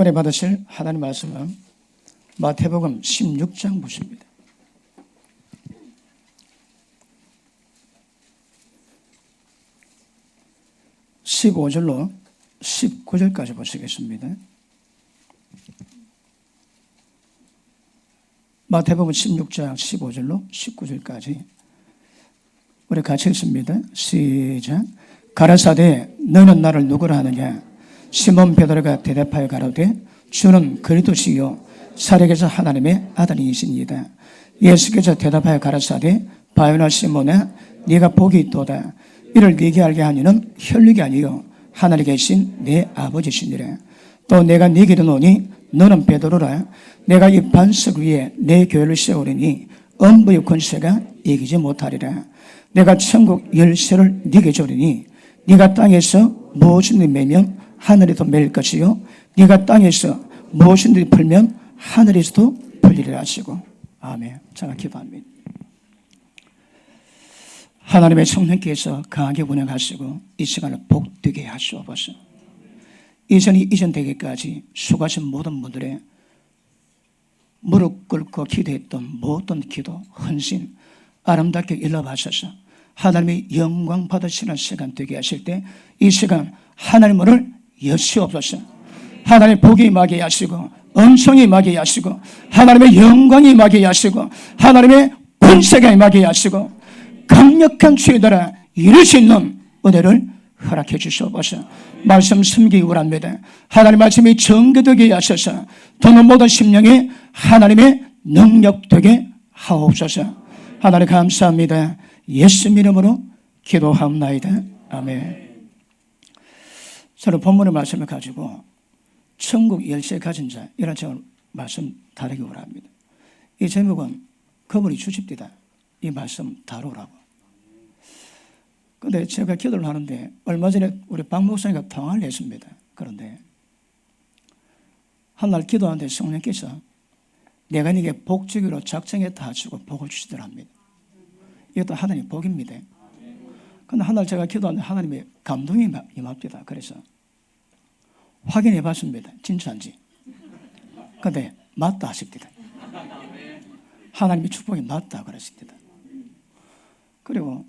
은혜 받으실 하나님 말씀은 마태복음 16장 보십니다. (15절로) (19절까지) 보시겠습니다. 마태복음 16장 15절로 19절까지 우리 같이 읽습니다. 시작. 가라사대 너는 나를 누구라 하느냐? 시몬 베드로가 대답하여 가로되 주는 그리스도시요 살아계신 하나님의 아들이시니이다. 예수께서 대답하여 가라사대 바요나 시몬아 네가 복이 있도다. 이를 네게 알게 하니는 혈육이 아니요 하늘에 계신 내 아버지시니라. 또 내가 네게 이르노니 너는 베드로라. 내가 이 반석 위에 내 교회를 세우리니 음부의 권세가 이기지 못하리라. 내가 천국 열쇠를 네게 주리니 네가 땅에서 무엇이든지 매면 하늘에도 매일 것이요 네가 땅에서 무엇이든지 풀면 하늘에서도 풀리리라 하시고. 아멘. 제가 기도합니다. 하나님의 성령께서 강하게 운행하시고 이 시간을 복되게 하시옵소서. 이전이 이전되기까지 수고하신 모든 분들의 무릎 꿇고 기도했던 모든 기도, 헌신 아름답게 일러바셔서 하나님의 영광 받으시는 시간 되게 하실 때 이 시간 하나님 문을 여시옵소서. 하나님의 복이 임하게 하시고 은총이 임하게 하시고 하나님의 영광이 임하게 하시고 하나님의 권세가 임하게 하시고 강력한 죄들아 이룰 수 있는 은혜를 허락해 주시옵소서. 말씀 숨기기 원합니다. 하나님 말씀이 정교되게 하셔서 더는 모든 심령에 하나님의 능력 되게 하옵소서. 하나님 감사합니다. 예수님 이름으로 기도하옵나이다. 아멘. 저는 본문의 말씀을 가지고 천국 열쇠 가진 자 이런 제목을 말씀 다루기 원합니다. 이 제목은 그분이 주십니다. 이 말씀 다루라고. 그런데 제가 기도를 하는데 얼마 전에 우리 박 목사님과 통화를 했습니다. 그런데 한날 기도하는데 성령께서 내가 네게 복 주기로 작정했다 하시고 복을 주시더랍니다. 이것도 하나님의 복입니다. 그런데 한날 제가 기도하는데 하나님의 감동이 임합니다. 그래서 확인해 봤습니다. 진짜인지. 그런데 맞다 하십니다. 하나님의 축복이 맞다 그러십니다. 그리고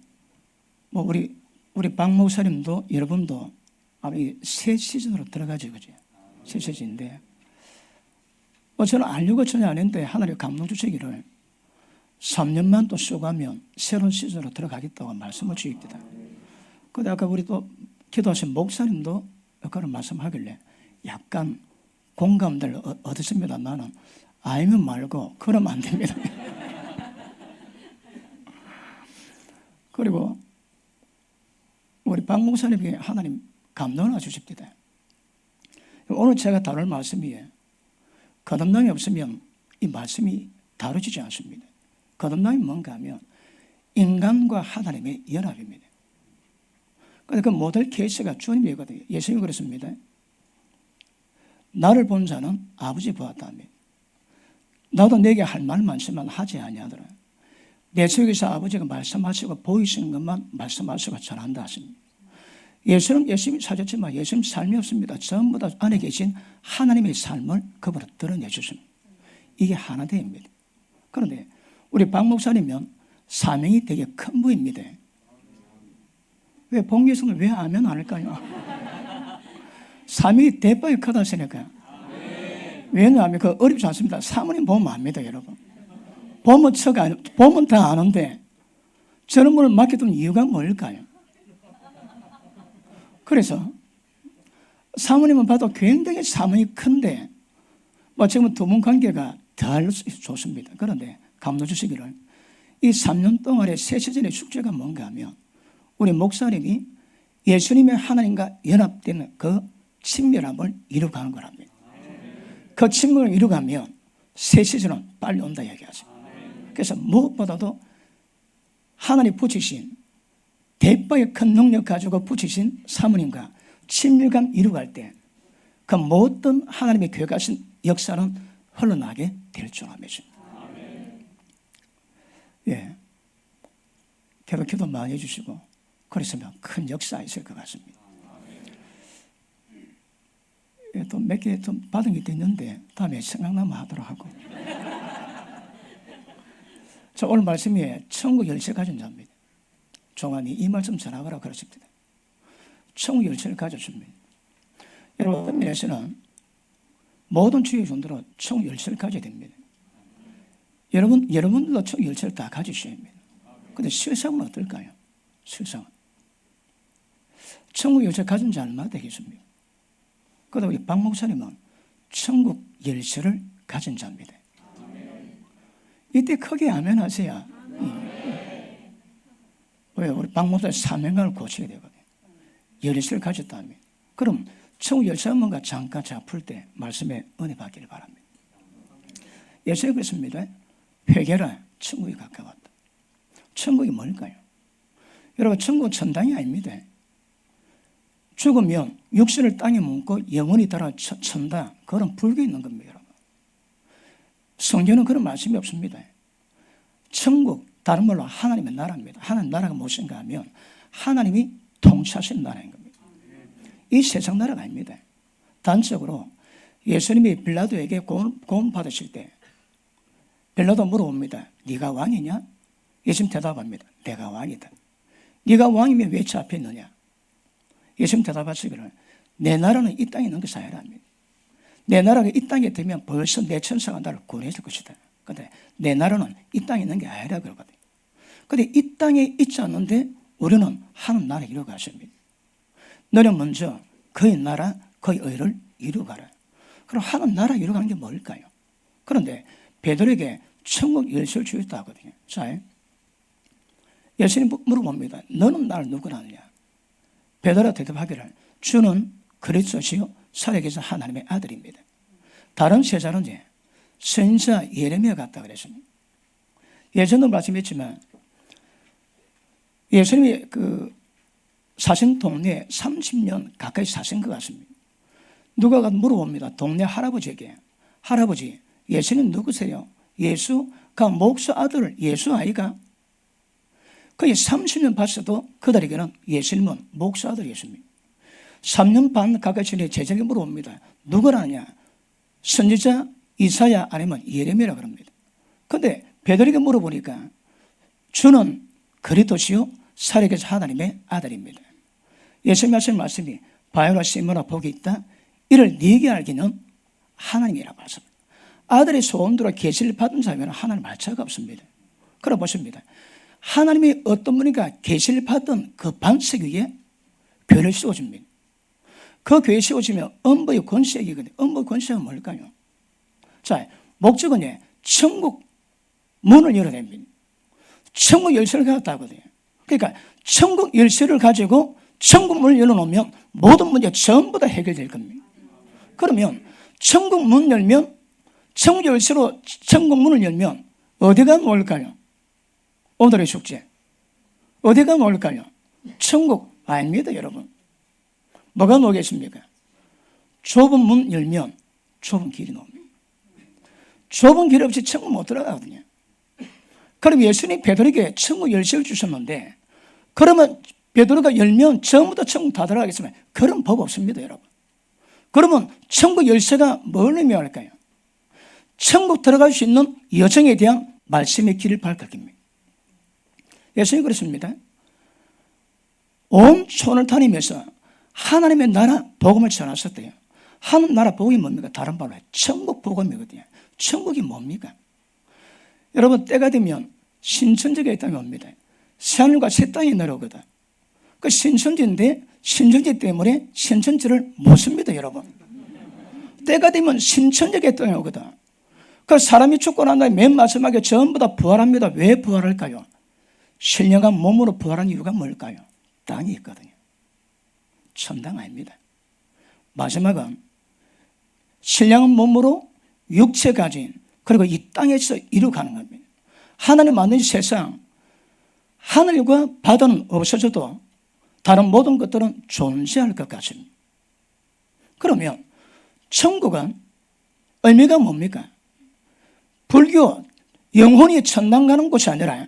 뭐 우리 박 목사님도 여러분도 아마 새 시즌으로 들어가죠, 그죠? 새 시즌인데 저는 알려고 전혀 안 했는데 하나님 감동 주시기를 3년만 또 쉬어가면 새로운 시즌으로 들어가겠다고 말씀을 주십니다. 그런데 아까 우리 또 기도하신 목사님도 그런 말씀하길래 약간 공감대를 얻었습니다. 나는 알면 말고 그러면 안 됩니다. 그리고 우리 박 목사님에게 하나님 감동을 주십니다. 오늘 제가 다룰 말씀이에요. 거듭남이 없으면 이 말씀이 다루어지지 않습니다. 거듭남이 뭔가 하면 인간과 하나님의 연합입니다. 그런데 그 모델 케이스가 주님이거든요. 예수님이 그랬습니다. 나를 본 자는 아버지 보았다며. 나도 내게 할 말 많지만 하지 아니하더라. 내 속에서 아버지가 말씀하시고 보이시는 것만 말씀하시고 전한다 하십니다. 예수는 열심히 사셨지만 예수님 삶이 없습니다. 전부 다 안에 계신 하나님의 삶을 그분을 드러내 주십니다. 이게 하나됨입니다. 그런데 우리 박 목사님은 사명이 되게 큰 부입니다. 왜 복리성을 왜 아멘 안 할까요? 사명이 대박이 크다 하시니까. 왜냐하면 그 어렵지 않습니다. 사모님 보면 압니다, 여러분. 보면 다 아는데 저런 분을 맡겨둔 이유가 뭘까요? 그래서 사모님은 봐도 굉장히 사명이 큰데 지금은 두 분 관계가 덜 좋습니다. 그런데 감동 주시기를 이 3년 동안의 새 시즌의 숙제가 뭔가 하면 우리 목사님이 예수님의 하나님과 연합되는 그 친밀함을 이루어가는 거랍니다. 그 친밀을 이루어가면 새 시즌은 빨리 온다 얘기하죠. 그래서 무엇보다도 하나님 붙이신 대박의 큰 능력 가지고 붙이신 사모님과 친밀감 이루어갈 때 그 모든 하나님의 교회가신 역사는 흘러나게 될 줄 아멘입니다. 예, 계속 기도 많이 해주시고 그랬으면 큰 역사 있을 것 같습니다. 또 몇 개 좀 받은 게 있는데 다음에 생각나면 하도록 하고. 자, 오늘 말씀이 천국 열쇠 가진 자입니다. 종아니 이 말씀 전하거라 그러십니다. 천국 열쇠를 가졌습니다. 여러분, 어떤 면에서는 모든 주의 종들은 천국 열쇠를 가져야 됩니다. 여러분들도 천국 열쇠를 다 가지셔야 합니다. 그런데 실상은 어떨까요? 실상은 천국 열쇠 가진 자 얼마나 되겠습니까? 그러다 우리 박 목사님은 천국 열쇠를 가진 자입니다. 이때 크게 아멘 하세요. 왜? 우리 박 목사님 사명감을 고쳐야 되거든요. 열쇠를 가졌다면. 그럼 천국 열쇠 한번가 잠깐 제가 풀 때 말씀에 은혜 받기를 바랍니다. 예수님 그랬습니다. 회개라, 천국이 가까웠다. 천국이 뭘까요? 여러분, 천국은 천당이 아닙니다. 죽으면 육신을 땅에 묻고 영원히 따라 천다. 그건 불교에 있는 겁니다. 여러분. 성경은 그런 말씀이 없습니다. 천국, 다른 말로 하나님의 나라입니다. 하나님 나라가 무엇인가 하면 하나님이 통치하시는 나라인 겁니다. 이 세상 나라가 아닙니다. 단적으로 예수님이 빌라도에게 고문 받으실 때 빌라도 물어봅니다. 네가 왕이냐? 예수님 대답합니다. 내가 왕이다. 네가 왕이면 왜 저 앞에 있느냐? 예수님 대답하시기를 내 나라는 이 땅에 있는 것이 아니랍니다. 내 나라가 이 땅에 되면 벌써 내 천사가 나를 구원해줄 것이다. 그런데 내 나라는 이 땅에 있는 게 아니라 그러거든요. 그런데 이 땅에 있지 않는데 우리는 하는 나라 이루어가십니다. 너는 먼저 그의 나라, 그의 의를 이루어가라. 그럼 하는 나라 이루어가는 게 뭘까요? 그런데 베드로에게 천국 열쇠를 주었다 하거든요. 자, 예수님 물어봅니다. 너는 나를 누구라 하느냐? 베드로가 대답하기를 주는 그리스도시요 살아계신 하나님의 아들입니다. 다른 세자는 선지자 예레미야 같다 그랬습니다. 예전도 말씀했지만 예수님이 사신 동네에 30년 가까이 사신 것 같습니다. 누가 가서 물어봅니다. 동네 할아버지에게 할아버지 예수님 누구세요? 예수가 목수 아들 예수 아이가? 거의 30년 봤어도 그들에게는 예수님은 목수 아들이었습니다. 3년 반 가까이 전에 제자에게 물어봅니다. 누구라냐? 선지자 이사야 아니면 예레미야라 그럽니다. 그런데 베드로에게 물어보니까 주는 그리스도시요 살아계신 하나님의 아들입니다. 예수님 하신 말씀이 바요라 시모나 복이 있다. 이를 네게 알기는 하나님이라고 말씀합니다. 아들의 소원대로 계시를 받은 자면 하나님 알 자가 없습니다. 그래 보십니다. 하나님이 어떤 분인가 계시를 받은 그 반석 위에 교회를 씌워줍니다. 그 교회 씌워주면 음부의 권세이거든요. 음부의 권세가 뭘까요? 자, 목적은 천국 문을 열어야 됩니다. 천국 열쇠를 갖다 하거든요. 그러니까 천국 열쇠를 가지고 천국 문을 열어놓으면 모든 문제 전부 다 해결될 겁니다. 그러면 천국 문 열면 천국 열쇠로 천국 문을 열면 어디가 뭘까요? 오늘의 숙제 어디가 뭘까요? 천국 아닙니다. 여러분 뭐가 뭐겠습니까? 좁은 문 열면 좁은 길이 나옵니다. 좁은 길 없이 천국 못 들어가거든요. 그럼 예수님이 베드로에게 천국 열쇠를 주셨는데 그러면 베드로가 열면 전부 다 천국 다 들어가겠으면 그런 법 없습니다. 여러분. 그러면 천국 열쇠가 뭘 의미할까요? 천국 들어갈 수 있는 여정에 대한 말씀의 길을 밝힐 겁니다. 예수님이 그렇습니다. 온 촌을 다니면서 하나님의 나라 복음을 전하셨대요. 하나님 나라 복음이 뭡니까? 다른 말로 천국 복음이거든요. 천국이 뭡니까? 여러분 때가 되면 신천지가 있다면 옵니다. 새하늘과 새 땅이 내려오거든. 그 신천지인데 신천지 때문에 신천지를 못 씁니다. 여러분 때가 되면 신천지가 땅에 오거든. 그 사람이 죽고 난 다음에 맨 마지막에 전부 다 부활합니다. 왜 부활할까요? 신령한 몸으로 부활한 이유가 뭘까요? 땅이 있거든요. 천당 아닙니다. 마지막은 신령한 몸으로 육체 가진 그리고 이 땅에서 이루어가는 겁니다. 하나님 만드신 세상 하늘과 바다는 없어져도 다른 모든 것들은 존재할 것 같습니다. 그러면 천국은 의미가 뭡니까? 불교 영혼이 천당 가는 곳이 아니라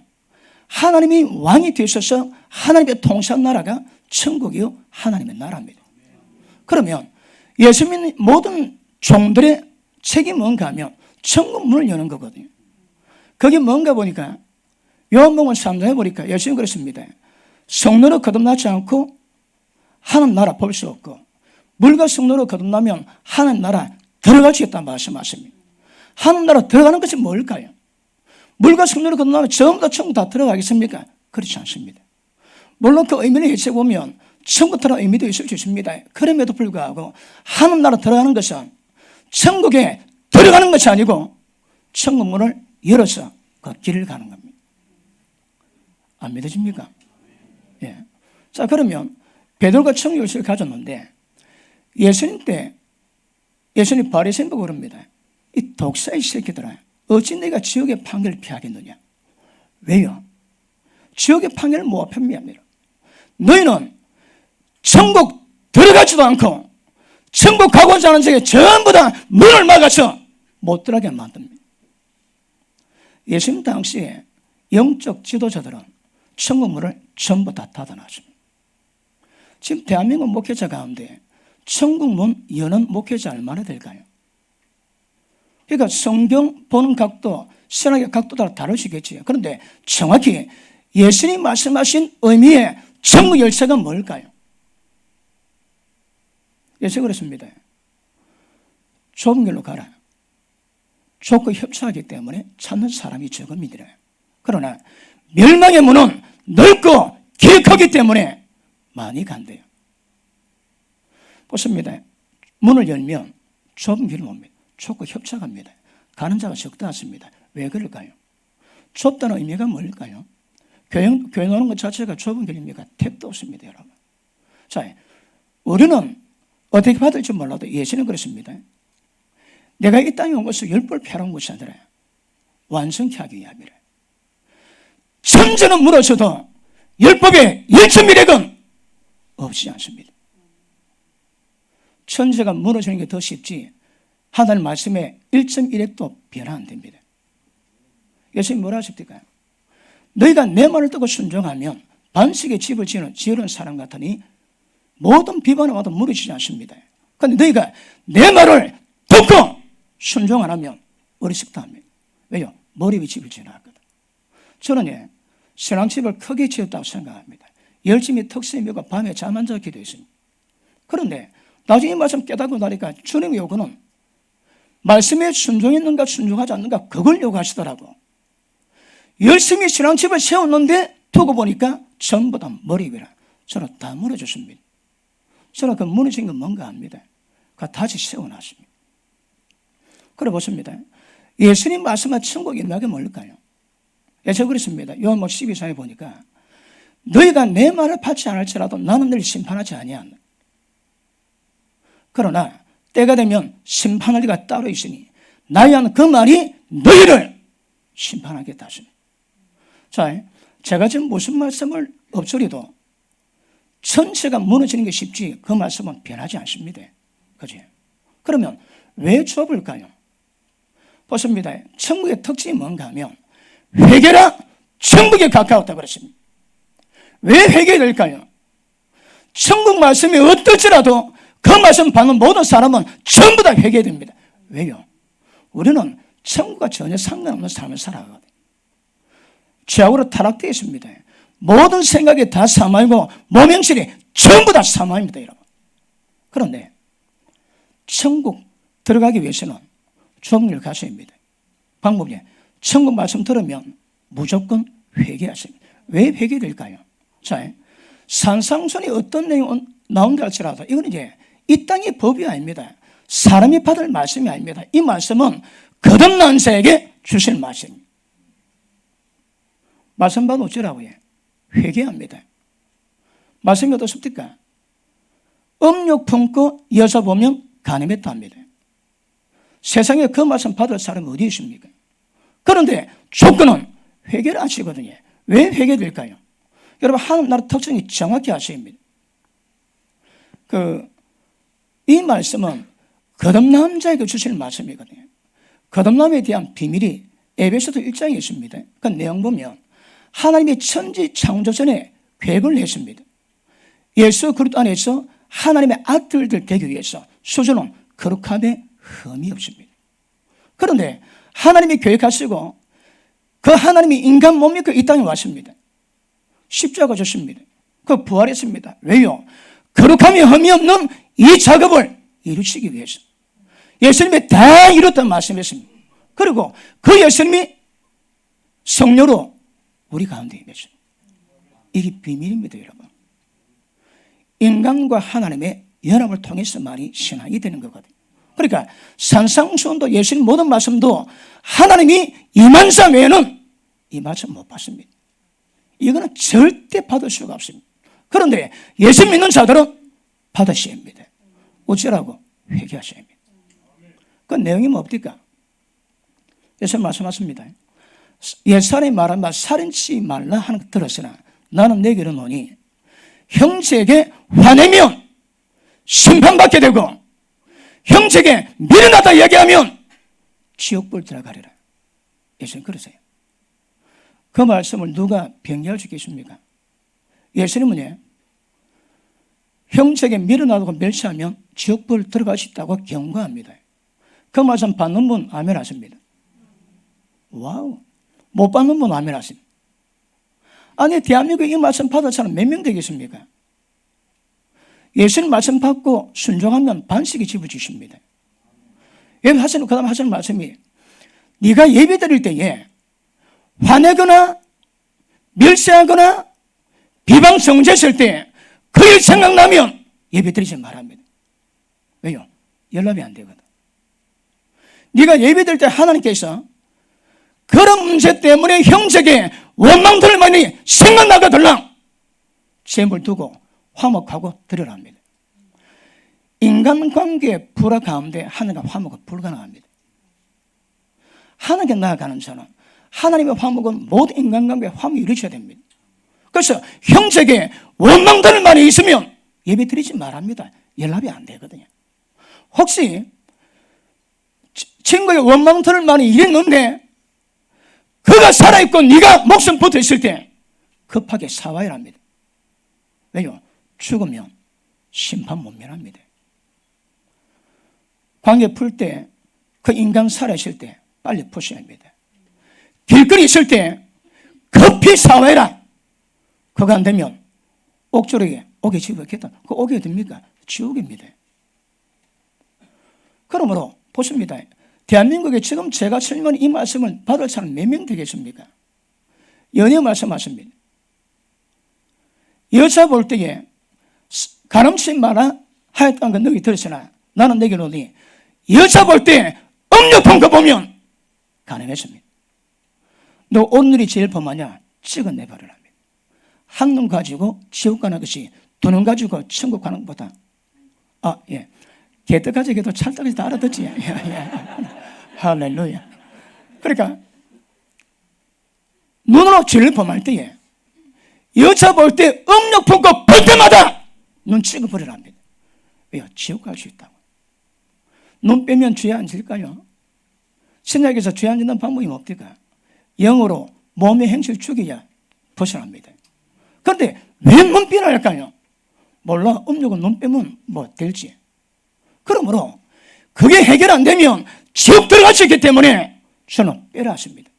하나님이 왕이 되셔서 하나님의 통치한 나라가 천국이요 하나님의 나라입니다. 그러면 예수 믿는 모든 종들의 책이 뭔가 하면 천국 문을 여는 거거든요. 그게 뭔가 보니까 요한복음 3장에 보니까 예수님 그랬습니다. 성로로 거듭나지 않고 하나님 나라 볼 수 없고 물과 성로로 거듭나면 하나님 나라 들어갈 수 있다는 말씀하십니다. 하나님 나라 들어가는 것이 뭘까요? 물과 성로로 거듭나면 전부 다 천국 다 들어가겠습니까? 그렇지 않습니다. 물론 그 의미를 해석해보면 천국 들어가는 의미도 있을 수 있습니다. 그럼에도 불구하고 하나님 나라 들어가는 것은 천국에 들어가는 것이 아니고 천국 문을 열어서 그 길을 가는 겁니다. 안 믿어집니까? 예. 자, 그러면 베드로가 천국 열쇠를 가졌는데 예수님 때 예수님 바리새인 보고 그럽니다. 이 독사의 새끼들아, 어찌 내가 지옥의 판결을 피하겠느냐? 왜요? 지옥의 판결을 못 편미합니다. 너희는 천국 들어가지도 않고 천국 가고자 하는 자에게 전부 다 문을 막아서 못 들어가게 만듭니다. 예수님 당시에 영적 지도자들은 천국 문을 전부 다 닫아놨습니다. 지금 대한민국 목회자 가운데 천국 문 여는 목회자 얼마나 될까요? 그러니까 성경 보는 각도, 신학의 각도 따라 다르시겠지요. 그런데 정확히 예수님 말씀하신 의미의 천국 열쇠가 뭘까요? 예수 그랬습니다. 좁은 길로 가라. 좁고 협착하기 때문에 찾는 사람이 적음이더라. 그러나 멸망의 문은 넓고 길크기 때문에 많이 간대요. 보십니다. 문을 열면 좁은 길을 옵니다. 좁고 협착합니다. 가는 자가 적다 않습니다. 왜 그럴까요? 좁다는 의미가 뭘까요? 교회 오는 것 자체가 좁은 길입니까? 택도 없습니다, 여러분. 자, 우리는 어떻게 받을지 몰라도 예수는 그렇습니다. 내가 이 땅에 온 것을 10번 패러온 것이 아니라 완성케 하기 위함이라. 천재는 무너져도 율법의 1.1핵은 없지 않습니다. 천재가 무너지는 게 더 쉽지 하나님 말씀에 1.1핵도 변화 안 됩니다. 예수님 뭐라 하십니까? 너희가 내 말을 듣고 순종하면 반석에 집을 지으는 사람 같으니 모든 비방을 와도 무너지지 않습니다. 그런데 너희가 내 말을 듣고 순종 안 하면 어리석다 합니다. 왜요? 머리 위 집을 지어놨거든. 저는 신앙집을 크게 지었다고 생각합니다. 열심히 턱세미고 밤에 잠 안 자고 기도했습니다. 그런데 나중에 이 말씀 깨닫고 나니까 주님의 요구는 말씀에 순종했는가 순종하지 않는가 그걸 요구하시더라고. 열심히 신앙집을 세웠는데 두고 보니까 전부 다 머리 위라. 저는 다 무너졌습니다. 저는 그 무너진 건 뭔가 압니다. 그 다시 세워놨습니다. 그래 보십니다. 예수님 말씀한 천국의 맥이 뭘까요? 제가 그랬습니다. 요한복음 12장에 보니까 너희가 내 말을 받지 않을지라도 나는 너희를 심판하지 아니한다. 그러나 때가 되면 심판할 리가 따로 있으니 나에 한 그 말이 너희를 심판하겠다 하십니다. 자, 제가 지금 무슨 말씀을 엎소리도 전체가 무너지는 게 쉽지 그 말씀은 변하지 않습니다. 그죠? 그러면 왜 좁을까요? 보십니다. 천국의 특징이 뭔가 하면 회개라 천국에 가까웠다고 그랬습니다. 왜 회개될까요? 천국 말씀이 어떨지라도 그 말씀 받는 모든 사람은 전부 다 회개됩니다. 왜요? 우리는 천국과 전혀 상관없는 삶을 살아가거든요. 죄악으로 타락되어 있습니다. 모든 생각이 다 사망이고 모명실이 전부 다 사망입니다, 여러분. 그런데 천국 들어가기 위해서는 좁은 길을 가셔야 합니다. 방법이 천국 말씀 들으면 무조건 회개하십니다. 왜 회개될까요? 자, 산상순이 어떤 내용이 나온다 할지라도 이건 이제 이 땅의 법이 아닙니다. 사람이 받을 말씀이 아닙니다. 이 말씀은 거듭난 자에게 주실 말씀입니다. 말씀 받으면 어쩌라고요? 회개합니다. 말씀이 어떻습니까? 음욕 품고 여서 보면 간음했다 합니다. 세상에 그 말씀 받을 사람이 어디 있습니까? 그런데 조건은 회개를 하시거든요. 왜 회개될까요? 여러분, 하나님 나라 특성이 정확히 아셔야 합니다. 이 말씀은 거듭난 자에게 주실 말씀이거든요. 거듭남에 대한 비밀이 에베소서 1장에 있습니다. 그 내용 보면 하나님이 천지 창조 전에 계획을 했습니다. 예수 그리스도 안에서 하나님의 아들들 되기 위해서 수준은 거룩함에 흠이 없습니다. 그런데 하나님이 계획하시고 그 하나님이 인간 몸 입고 이 땅에 왔습니다. 십자가 졌습니다. 그 부활했습니다. 왜요? 거룩함이 흠이 없는 이 작업을 이루시기 위해서 예수님이 다 이뤘다는 말씀이었습니다. 그리고 그 예수님이 성령으로 우리 가운데 임했습니다. 이게 비밀입니다, 여러분. 인간과 하나님의 연합을 통해서만이 신앙이 되는 거거든요. 그러니까 산상수훈도 예수님 모든 말씀도 하나님이 임한 자 외에는 이 말씀 못 받습니다. 이거는 절대 받을 수가 없습니다. 그런데 예수 믿는 자들은 받으셔야 합니다. 어쩌라고? 회개하셔야 합니다. 그 내용이 뭡니까? 예수님 말씀하십니다. 옛사람이 말한 말 살인치 말라 하는 거 들었으나 나는 내게 이르노니 형제에게 화내면 심판받게 되고 형제에게 미련하다 이야기하면 지옥불 들어가리라. 예수님 그러세요. 그 말씀을 누가 변개할 수 있겠습니까? 예수님은요, 형제에게 미련하다고 멸시하면 지옥불 들어갈 수 있다고 경고합니다. 그 말씀 받는 분 아멘 하십니다. 와우. 못 받는 분 아멘 하십니다. 아니, 대한민국에 이 말씀 받을 사람 몇 명 되겠습니까? 예수님 말씀 받고 순종하면 반씩이 집어주십니다. 그 다음 하시는 말씀이 네가 예배 드릴 때에 화내거나 멸시하거나 비방 정죄했을 때 그 일 생각나면 예배 드리지 말합니다. 왜요? 연락이 안 되거든. 네가 예배 드릴 때 하나님께서 그런 문제 때문에 형제에게 원망들을 많이 생각나거들랑 재물 두고 화목하고 드리랍니다. 인간관계의 불화 가운데 하나님과 화목은 불가능합니다. 하나님께 나아가는 자는 하나님의 화목은 모든 인간관계에 화목이 이루어져야 됩니다. 그래서 형제에게 원망들을 많이 있으면 예배 드리지 말합니다. 연락이 안 되거든요. 혹시 친구에게 원망들을 많이 이랬는데 그가 살아있고 네가 목숨 붙어 있을 때 급하게 사와야 합니다. 왜요? 죽으면 심판 못 면합니다. 관계 풀 때 그 인간 살아있을 때 빨리 푸셔야 합니다. 길거리 있을 때 급히 사와라. 그거 안 되면 옥조리에 옥에 집어겠다. 그 옥이 어딥니까? 지옥입니다. 그러므로 보십니다. 대한민국에 지금 제가 설명한 이 말씀을 받을 사람 몇 명 되겠습니까? 연애 말씀하십니다. 여자 볼 때에 가늠치 마라 하였다는 건 너희 들었으나 나는 내게 노니 여자 볼 때 음욕한 거 보면 가늠했습니다. 너 오늘이 제일 범하냐? 찍어내버리라. 한 눈 가지고 지옥 가는 것이 두 눈 가지고 천국 가는 것보다 개떡까지 개도 찰떡까지 다 알아듣지. 할렐루야. 그러니까 눈으로 죄를 범할 때에 여자 볼 때 음욕 품고 볼 때마다 눈 찍어버리라 합니다. 왜요? 지옥 갈 수 있다고. 눈 빼면 죄 안 질까요? 신약에서 죄 안 짓는 방법이 뭡니까? 영으로 몸의 행실 죽여야 벗어납니다. 그런데 왜 눈 빼라 할까요? 몰라. 음욕은 눈 빼면 뭐 될지. 그러므로 그게 해결 안 되면 지옥 들어갈 수 있기 때문에 저는 빼라 하십니다.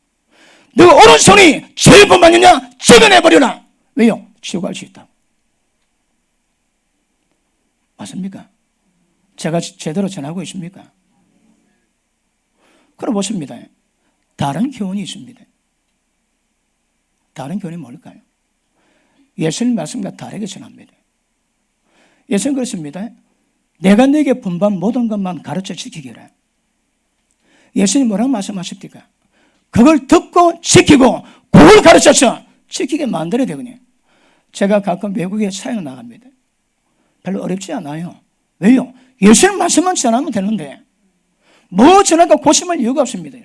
너가 오른손이 제일 범하느냐? 찍어내버려라. 왜요? 지옥 갈 수 있다고. 맞습니까? 제가 제대로 전하고 있습니까? 그럼 보십니다. 다른 교훈이 있습니다. 다른 교훈이 뭘까요? 예수님 말씀과 다르게 전합니다. 예수님 그렇습니다. 내가 네게 분반 모든 것만 가르쳐 지키기라. 예수님 뭐라고 말씀하십니까? 그걸 듣고 지키고 그걸 가르쳐서 지키게 만들어야 되거든요. 제가 가끔 외국에 사역 나갑니다. 별로 어렵지 않아요. 왜요? 예수님 말씀만 전하면 되는데 뭐 전할까 고심할 이유가 없습니다.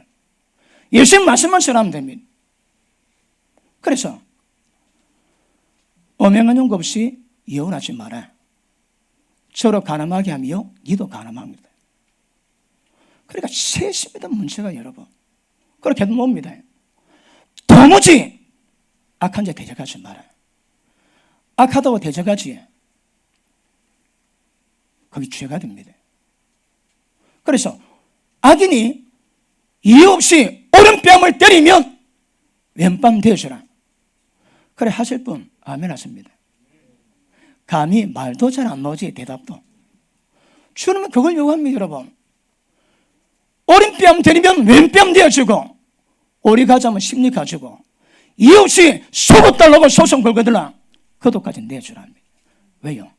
예수님 말씀만 전하면 됩니다. 그래서 음행한 용 없이 이혼하지 마라. 서로 가늠하게 하며 니도 가늠합니다. 그러니까 세심이다 문제가 여러분. 그렇게 해도 뭡니다. 도무지 악한 자 대적하지 마라. 악하다고 대적하지 거기 죄가 됩니다. 그래서 악인이 이유 없이 오른뺨을 때리면 왼뺨 대어주라. 그래 하실 분 아멘 하십니다. 감히 말도 잘 안 나오지 대답도. 주님은 그걸 요구합니다. 여러분, 오른뺨 때리면 왼뺨 대어주고, 오리 가자면 심리 가지고, 이유 없이 속옷 달라고 소송 걸거들라 그것까지 내주라 합니다. 왜요?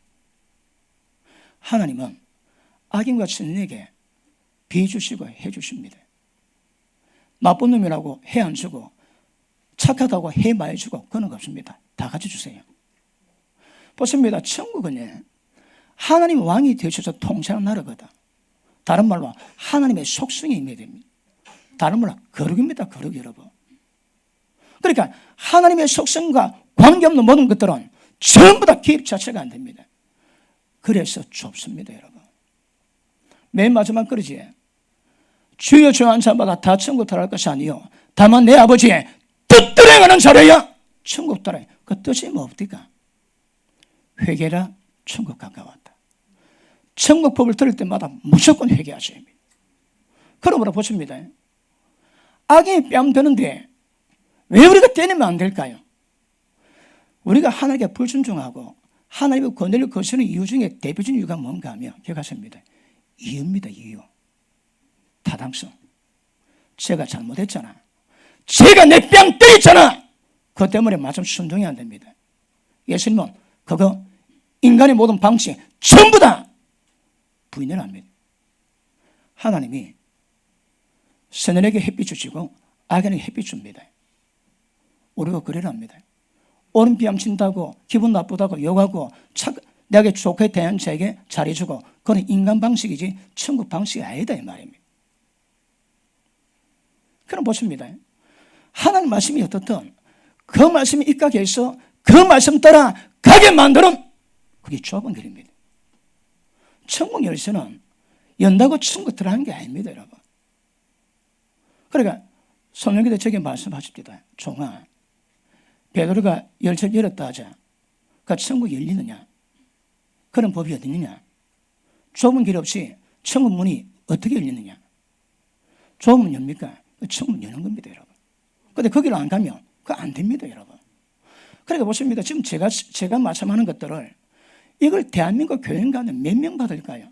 하나님은 악인과 친에게 비주시고 해주십니다. 나쁜 놈이라고 해 안 주고, 착하다고 해 많이 주고 그런 거 없습니다. 다 같이 주세요. 보십니다. 천국은요, 하나님 왕이 되셔서 통치하는 나라거든. 다른 말로 하나님의 속성이 임해야 됩니다. 다른 말로 거룩입니다. 거룩 여러분. 그러니까 하나님의 속성과 관계없는 모든 것들은 전부 다 개입 자체가 안 됩니다. 그래서 좁습니다. 여러분, 맨 마지막 그러지, 주여 주여 한 자마다 다 천국 들어갈 것이 아니요 다만 내 아버지의 뜻대로 행하는 자라야 천국 들어가요. 그 뜻이 뭡니까? 회개라 천국 가까웠다. 천국법을 들을 때마다 무조건 회개하셔야 합니다. 그러므로 보십니다. 악이 뺨 되는데 왜 우리가 때리면 안 될까요? 우리가 하나님께 불순종하고 하나님의 권위를 거스르는 이유 중에 대표적인 이유가 뭔가 하면 기억하십니다. 이유입니다. 이유. 타당성. 제가 잘못했잖아. 제가 내 뺨 때렸잖아. 그것 때문에 맞으면 순종이 안 됩니다. 예수님은 그거 인간의 모든 방식 전부 다 부인을 합니다. 하나님이 선인에게 햇빛 주시고 악인에게 햇빛 줍니다. 우리가 그래야 합니다. 오른뺨 친다고 기분 나쁘다고 욕하고 내게 좋게 대한 자에게 잘해주고 그건 인간 방식이지 천국 방식이 아니다 이 말입니다. 그럼 보십니다. 하나님 말씀이 어떻든 그 말씀이 입각해서 그 말씀 따라 가게 만드는 그게 좁은 길입니다. 천국 열쇠는 연다고 천국 들어가는 게 아닙니다. 여러분. 그러니까 성령께서 저에게 말씀하십니다. 종아, 베드로가 열쇠를 열었다 하자. 그 천국이 열리느냐? 그런 법이 어디 있느냐? 좁은 길 없이 천국 문이 어떻게 열리느냐? 좁은 문 엽니까? 천국 문 여는 겁니다, 여러분. 근데 거기로 안 가면 그거 안 됩니다, 여러분. 그러니까 보십니다. 지금 제가 말씀하는 것들을 이걸 대한민국 교인가는 몇 명 받을까요?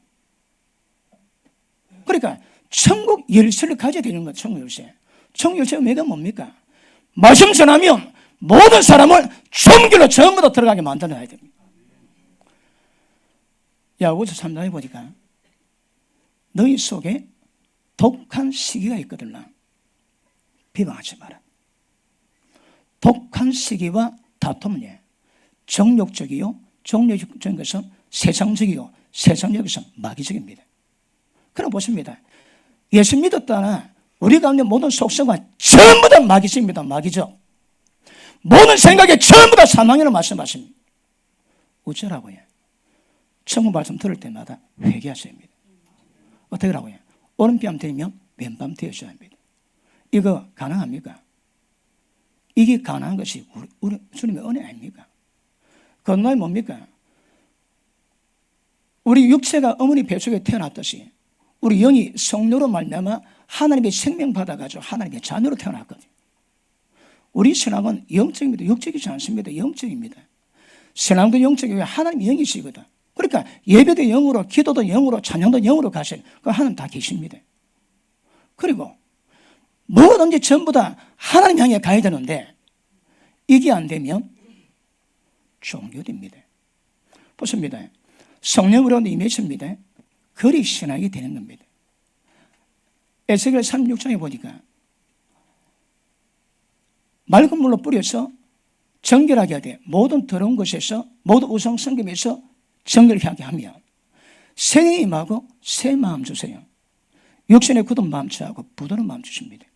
그러니까 천국 열쇠를 가져야 되는 거예요. 천국 열쇠. 천국 열쇠가 뭐가 뭡니까? 말씀 전하면 모든 사람을 좁은 길로 전부 다 들어가게 만들어야 됩니다. 야고보서 3장에 보니까 너희 속에 독한 시기가 있거든. 비방하지 마라. 독한 시기와 다툼은 정욕적이요, 정욕적인 것은 세상적이요, 세상적인 것은 마귀적입니다. 그럼 보십니다. 예수 믿었다나 우리 가운데 모든 속성과 전부 다 마귀적입니다. 마귀적. 모든 생각에 전부 다 사망이라고 말씀하십니다. 어쩌라고요? 천국 말씀 들을 때마다 회개하셔야 합니다. 어떻게 하라고요? 오른뺨 들면 왼뺨 되어줘야 합니다. 이거 가능합니까? 이게 가능한 것이 우리 주님의 은혜 아닙니까? 건너에 뭡니까? 우리 육체가 어머니 뱃속에 태어났듯이 우리 영이 성령으로 말미암아 하나님의 생명 받아가지고 하나님의 자녀로 태어났거든요. 우리 신앙은 영적입니다. 육적이지 않습니다. 영적입니다. 신앙도 영적이고 하나님이 영이시거든. 그러니까 예배도 영으로, 기도도 영으로, 찬양도 영으로 가셔요. 그 하나님 다 계십니다. 그리고 뭐든지 전부 다 하나님 향해 가야 되는데 이게 안 되면 종교됩니다. 보십니다. 성령으로 임하십니다. 그리 신앙이 되는 겁니다. 에스겔 36장에 보니까 맑은 물로 뿌려서 정결하게 하되 모든 더러운 것에서 모든 우상 성김에서 정결하게 하며 생에 임하고 새 마음 주세요. 육신의 굳은 마음 취하고 부드러운 마음 주십니다.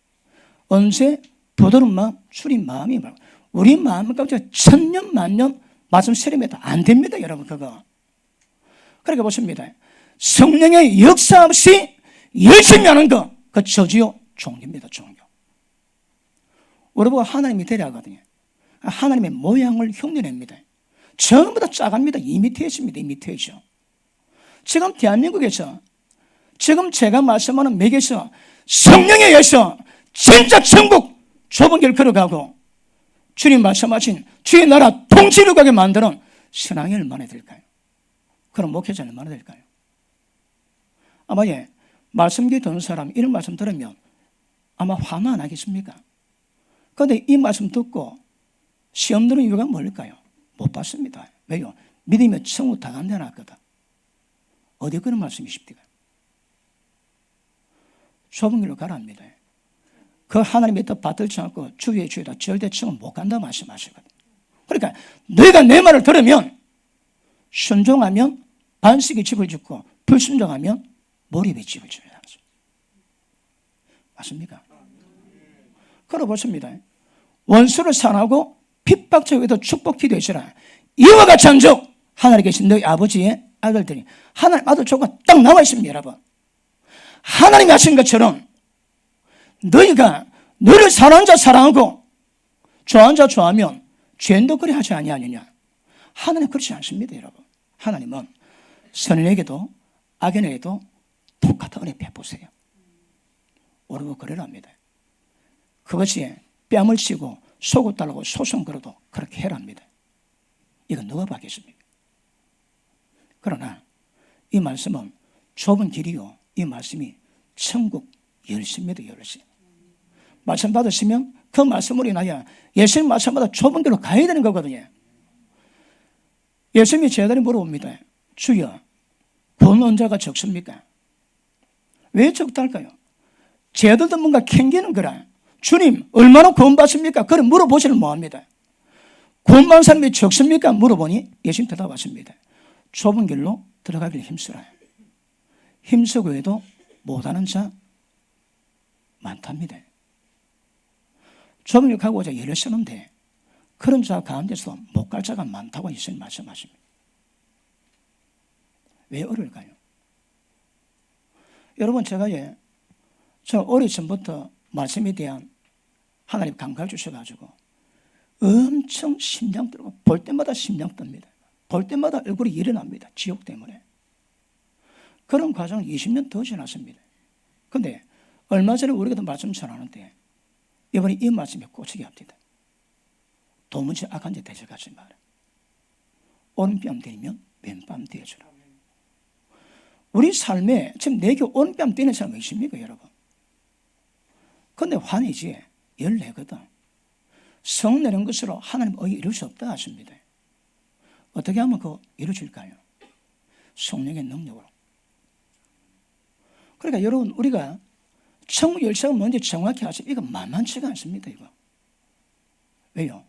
언제 부드러운 마음, 줄인 마음이 말고 우리 마음 가운데 천년 만년 말씀 세례해도 안 됩니다, 여러분. 그거. 그러니까 보십니다. 성령의 역사 없이 열심히 하는 거, 그 저주요 종교입니다. 종교. 우리보고 하나님이 되려 하거든요. 하나님의 모양을 흉내냅니다. 전부 다 짜갑니다. 이미테이션입니다. 이미테이션. 지금 대한민국에서 지금 제가 말씀하는 맥에서 성령에 의해서 진짜 천국 좁은 길 걸어가고 주님 말씀하신 주의 나라 통치를 가게 만드는 신앙이 얼마나 될까요? 그럼 목회자는 얼마나 될까요? 아마 말씀기 듣는 사람 이런 말씀 들으면 아마 화는 안 하겠습니까? 그런데 이 말씀 듣고 시험 드는 이유가 뭘까요? 못 받습니다. 왜요? 믿으면 천국 다 간다 놨거든. 어디 그런 말씀이십니까? 좁은 길로 가라 합니다. 그 하나님의 뜻 받들지 않고 주위에 주위다 절대 천국 못 간다 말씀하시거든. 그러니까 너희가 내 말을 들으면 순종하면 반석이 집을 짓고 불순종하면 몰입이 집을 지어야 하죠. 맞습니까? 그러 보십니다. 원수를 사랑하고 핍박자에도 축복 기도하시라. 이와 같이 한즉 하늘에 계신 너희 아버지의 아들들이 하나님 아들 조가 딱 나와 있습니다. 여러분, 하나님이 하신 것처럼 너희가 너를 사랑하는 자 사랑하고 좋아하는 자 좋아하면 죄인도 그리 하지 아니하느냐. 하나님 그렇지 않습니다. 여러분, 하나님은 선인에게도 악인에게도 똑같은 은혜 베푸세요. 오르고 그러랍니다. 그것이 뺨을 치고 속을 달라고 소송 걸어도 그렇게 해랍니다. 이건 누가 받겠습니까? 그러나 이 말씀은 좁은 길이요, 이 말씀이 천국 열심입니다. 열심. 말씀 받으시면 그 말씀으로 인하여 예수님 말씀마다 좁은 길로 가야 되는 거거든요. 예수님이 제자들이 물어봅니다. 주여, 구원 자가 적습니까? 왜 적달까요? 제자들도 뭔가 캥기는 거라. 주님, 얼마나 구원받습니까? 그래 물어보시는 뭐합니다. 구원받은 사람이 적습니까? 물어보니 예수님 대답하십니다. 좁은 길로 들어가길 힘쓰라. 힘쓰고 해도 못하는 자 많답니다. 좁은 길 가고자 예를 쓰는데 그런 자 가운데서 못 갈 자가 많다고 예수님 말씀하십니다. 왜 어려울까요? 여러분, 제가 저 어릴 전부터 말씀에 대한 하나님 감각을 주셔가지고 엄청 심장 들고 볼 때마다 심장 뜹니다. 볼 때마다 얼굴이 일어납니다. 지옥 때문에. 그런 과정을 20년 더 지났습니다. 그런데 얼마 전에 우리가 말씀 전하는데 이번에 이 말씀에 꽂히게 합니다. 도무지 악한 데 대적하지 마라. 오른뺨 때리면 왼뺨 대주라. 우리 삶에 지금 내게 오른뺨 때리는 사람이 있습니까, 여러분? 그런데 환이지 14거든. 성 내는 것으로 하나님 의에 이룰 수 없다 하십니다. 어떻게 하면 그거 이루어질까요? 성령의 능력으로. 그러니까 여러분, 우리가 천국 열쇠가 뭔지 정확히 아시면 이거 만만치가 않습니다. 이거. 왜요?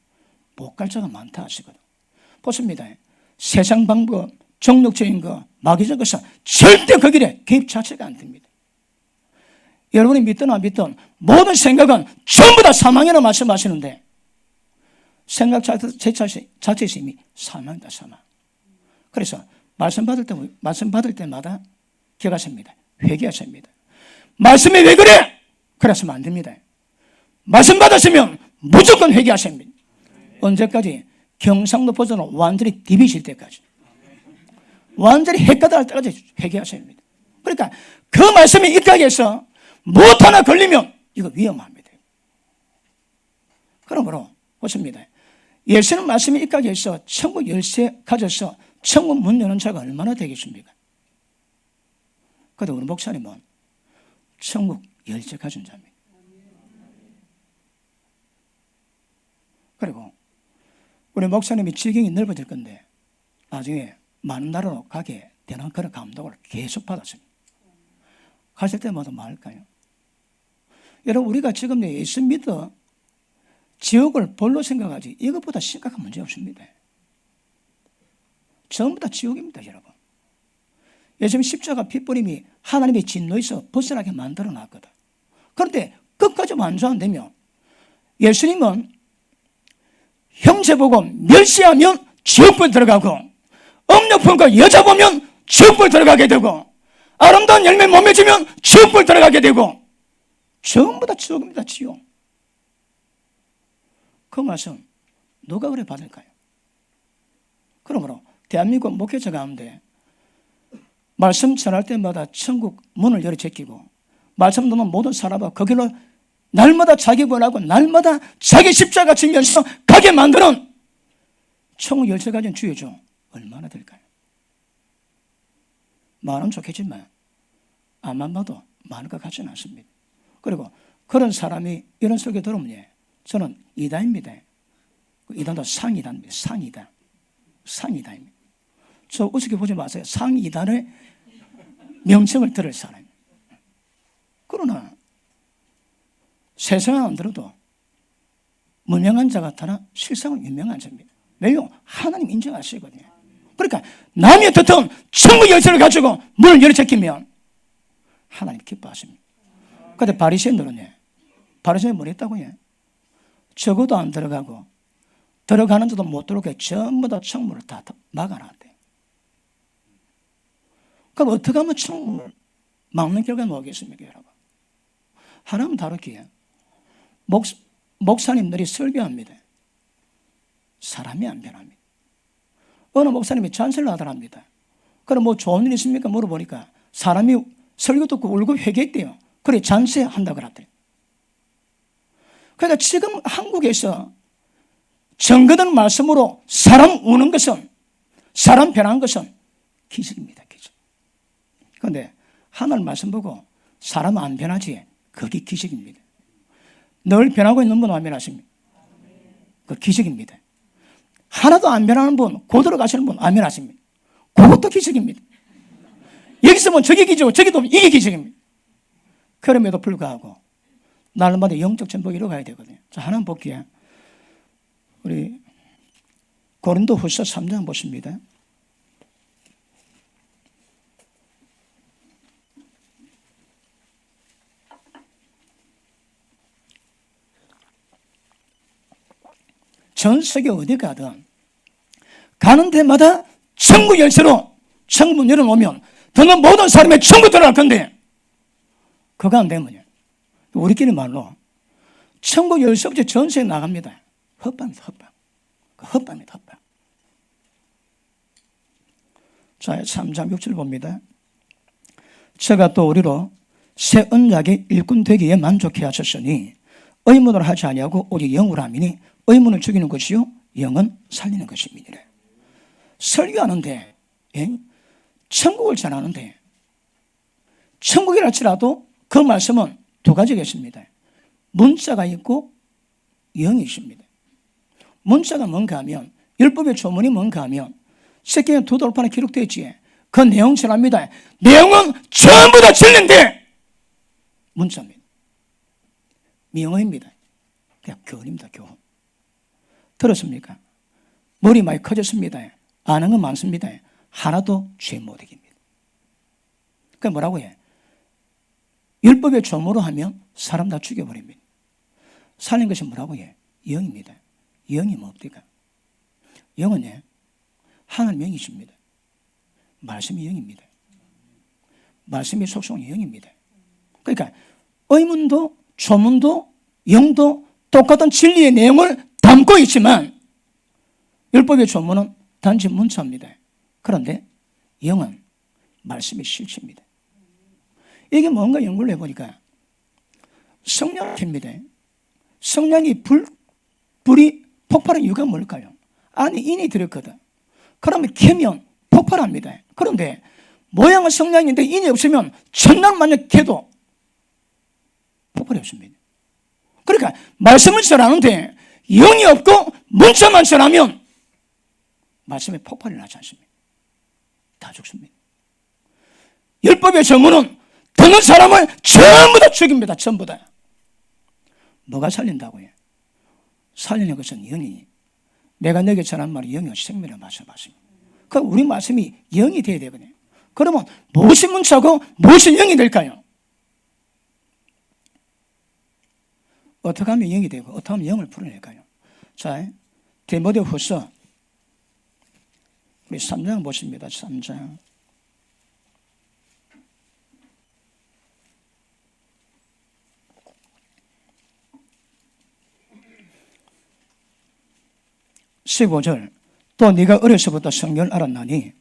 못 갈 자가 많다 하시거든. 보십니다. 세상 방법, 정욕적인 거, 마귀적 것은 절대 그 길에 개입 자체가 안 됩니다. 여러분이 믿든 안 믿든 모든 생각은 전부 다 사망이라고 말씀하시는데 생각 자체에서 이미 사망이다, 사망. 그래서 말씀 받을 때마다 기억하십니다. 회개하십니다. 말씀이 왜 그래? 그래서는 안 됩니다. 말씀 받았으면 무조건 회개하십니다. 언제까지? 경상도 버전으로 완전히 디비실 때까지. 완전히 헷가다 할 때까지 회개하셔야 합니다. 그러니까 그 말씀이 입각해서 무엇 하나 걸리면 이거 위험합니다. 그러므로 보십니다. 예수님 말씀이 입각해서 천국 열쇠 가져서 천국 문 여는 자가 얼마나 되겠습니까? 그런데 우리 목사님은 천국 열쇠 가진 자입니다. 그리고 우리 목사님이 지경이 넓어질 건데 나중에 많은 나라로 가게 되는 그런 감동을 계속 받았습니다. 가실 때마다 뭐 할까요? 여러분, 우리가 지금 예수 믿어 지옥을 볼로 생각하지 이것보다 심각한 문제 없습니다. 전부 다 지옥입니다, 여러분. 예수님 십자가 핏부림이 하나님의 진노에서 벗어나게 만들어 놨거든. 그런데 끝까지 완수 안 되면 예수님은 형제 보고 멸시하면 지옥불 들어가고 억력품과 여자 보면 지옥불 들어가게 되고 아름다운 열매 못 맺으면 지옥불 들어가게 되고 전부 다 지옥입니다, 지옥. 그 말씀 누가 그래 받을까요? 그러므로 대한민국 목회자 가운데 말씀 전할 때마다 천국 문을 열어 제끼고 말씀 듣는 모든 사람과 거기로 날마다 자기 구원하고 날마다 자기 십자가 지면서 가게 만드는 천국 열쇠 가진 주여주 얼마나 될까요? 말은 좋겠지만 앞만 봐도 많을 것 같지는 않습니다. 그리고 그런 사람이 이런 설교 들으면 저는 이단입니다. 이단도 상이단입니다. 상이단입니다. 저 우습게 보지 마세요. 상이단의 명칭을 들을 사람. 그러나 세상은 안 들어도 무명한 자 같으나 실상은 유명한 자입니다. 왜요? 하나님 인정하시거든요. 그러니까 남이 어떻든 천국 열쇠를 가지고 문을 열어 제끼면 하나님 기뻐하십니다. 그런데 바리새인들은 바리새인이 뭘 했다고요? 적어도 안 들어가고 들어가는 데도 못 들어오게 전부 다 창문을 다 막아놨대. 그럼 어떻게 하면 창문을 막는 결과가 뭐겠습니까, 여러분? 하나님은 다르기에 목사님들이 설교합니다. 사람이 안 변합니다. 어느 목사님이 잔소리를 하더랍니다. 그럼 뭐 좋은 일 있습니까? 물어보니까 사람이 설교 듣고 울고 회개했대요. 그래 잔소리한다 그랬대요. 그러니까 지금 한국에서 정거된 말씀으로 사람 우는 것은, 사람 변한 것은 기적입니다. 기적. 그런데 하나님 말씀 보고 사람 안 변하지, 그게 기적입니다. 늘 변하고 있는 분 안 변하십니까? 그 기적입니다. 하나도 안 변하는 분, 고도로 가시는 분 안 변하십니까? 그것도 기적입니다. 여기서 보면 저게 기적이고 저기도 이게 기적입니다. 그럼에도 불구하고 날마다 영적 전복이 이루어가야 되거든요. 자, 하나만 볼게요. 우리 고린도후서 3장 보십니다. 전 세계 어디 가든 가는 데마다 천국 열쇠로 천국 문 열어놓으면 듣는 모든 사람의 천국 들어갈 건데 그거 안 되면요, 우리끼리 말로 천국 열쇠 없이 전 세계 나갑니다. 헛방입니다. 헛방. 헛방입니다. 헛방. 자, 3장 6절 봅니다. 저가 또 우리로 새 언약의 일꾼 되기에 만족해 하셨으니 의문을 하지 아니하고 오직 영으로 함이니 의문을 죽이는 것이요 영은 살리는 것입니다. 설교하는데 천국을 전하는데 천국이라 할지라도 그 말씀은 두 가지가 있습니다. 문자가 있고 영이 있습니다. 문자가 뭔가 하면 율법의 조문이 뭔가 하면 새끼는 두 돌판에 기록되어 있지. 그 내용처럼 합니다. 내용은 전부 다 진리인데 문자입니다. 명어입니다. 그냥 교훈입니다. 교훈. 들었습니까? 머리 많이 커졌습니다. 아는 건 많습니다. 하나도 죄 못 이깁니다. 그러니까 뭐라고 해? 율법의 조모로 하면 사람 다 죽여버립니다. 살린 것이 뭐라고 해? 영입니다. 영이 뭡니까? 영은 하나님 영이십니다. 말씀이 영입니다. 말씀이 속성이 영입니다. 그러니까 의문도 조문도 영도 똑같은 진리의 내용을 담고 있지만 율법의 조문은 단지 문자입니다. 그런데 영은 말씀이 실체입니다. 이게 뭔가 연구를 해보니까 성냥입니다. 성냥이 불이 폭발한 이유가 뭘까요? 안에 인이 들었거든. 그러면 캐면 폭발합니다. 그런데 모양은 성냥인데 인이 없으면 천년 만년 캐도 폭발이 없습니다. 그러니까 말씀을 전하는데 영이 없고 문자만 전하면 말씀에 폭발이 나지 않습니다. 다 죽습니다. 율법의 전문은 듣는 사람을 전부 다 죽입니다. 전부 다. 뭐가 살린다고요? 살리는 것은 영이니 내가 너에게 전한 말이 영이 생명을 말씀하십니다. 그 우리 말씀이 영이 되어야 되거든요. 그러면 무엇이 문자고 무엇이 영이 될까요? 어떻게 하면 영이 되고 어떻게 하면 영을 풀어낼까요? 자, 디모데후서 우리 3장 보십니다. 3장 15절 또 네가 어려서부터 성경을 알았나니